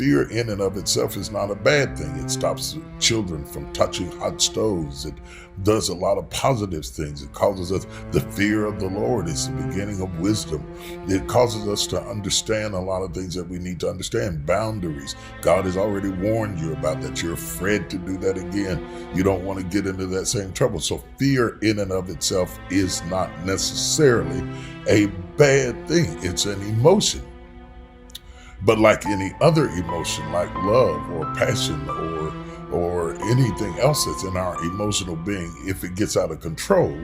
fear in and of itself is not a bad thing. It stops children from touching hot stoves. It does a lot of positive things. It causes us, the fear of the Lord is the beginning of wisdom. It causes us to understand a lot of things that we need to understand. Boundaries. God has already warned you about that. You're afraid to do that again. You don't want to get into that same trouble. So fear in and of itself is not necessarily a bad thing. It's an emotion. But like any other emotion, like love or passion or anything else that's in our emotional being, if it gets out of control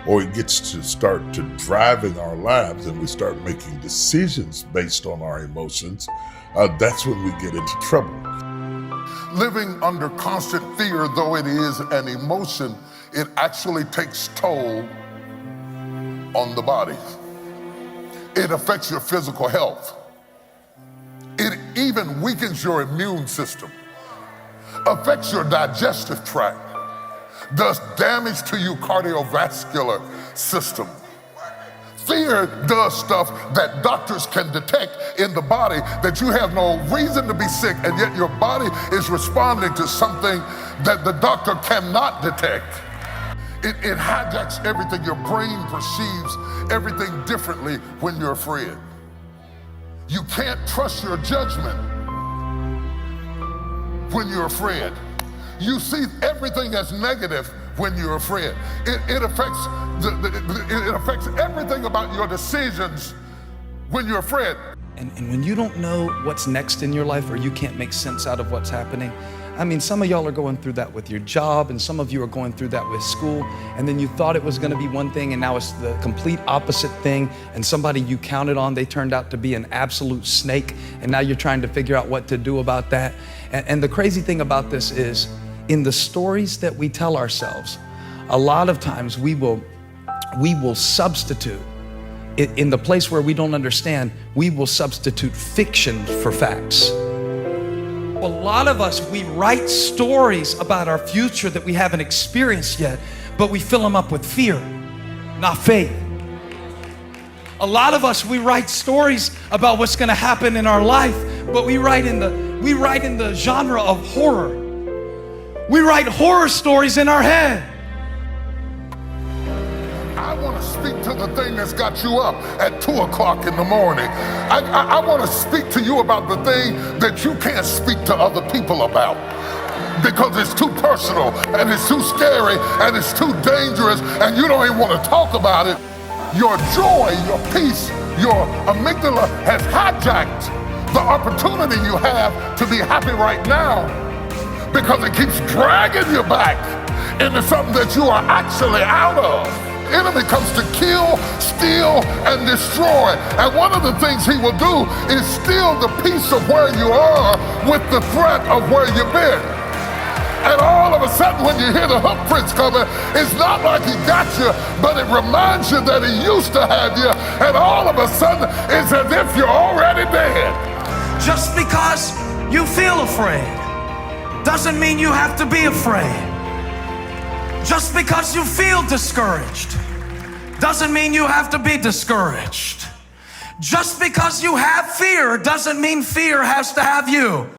or it gets to start to driving our lives and we start making decisions based on our emotions, that's when we get into trouble. Living under constant fear, though it is an emotion, it actually takes toll on the body. It affects your physical health. It even weakens your immune system, affects your digestive tract, does damage to your cardiovascular system. Fear does stuff that doctors can detect in the body that you have no reason to be sick, and yet your body is responding to something that the doctor cannot detect. It hijacks everything. Your brain perceives everything differently when you're afraid. You can't trust your judgment when you're afraid. You see everything as negative when you're afraid. It affects it affects everything about your decisions when you're afraid. And when you don't know what's next in your life, or you can't make sense out of what's happening, I mean, some of y'all are going through that with your job, and some of you are going through that with school, and then you thought it was gonna be one thing, and now it's the complete opposite thing, and somebody you counted on, they turned out to be an absolute snake, and now you're trying to figure out what to do about that. And the crazy thing about this is, in the stories that we tell ourselves, a lot of times we will substitute, in the place where we don't understand, we will substitute fiction for facts. A lot of us, we write stories about our future that we haven't experienced yet, but we fill them up with fear, not faith. A lot of us, we write stories about what's gonna happen in our life, but we write in the genre of horror. We write horror stories in our head. I want to speak to the thing that's got you up at 2 o'clock in the morning. I want to speak to you about the thing that you can't speak to other people about because it's too personal and it's too scary and it's too dangerous and you don't even want to talk about it. Your joy, your peace, your amygdala has hijacked the opportunity you have to be happy right now because it keeps dragging you back into something that you are actually out of. Enemy comes to kill, steal, and destroy. And one of the things he will do is steal the peace of where you are with the threat of where you've been. And all of a sudden when you hear the hoof prints coming, it's not like he got you, but it reminds you that he used to have you. And all of a sudden, it's as if you're already dead. Just because you feel afraid doesn't mean you have to be afraid. Just because you feel discouraged doesn't mean you have to be discouraged. Just because you have fear doesn't mean fear has to have you.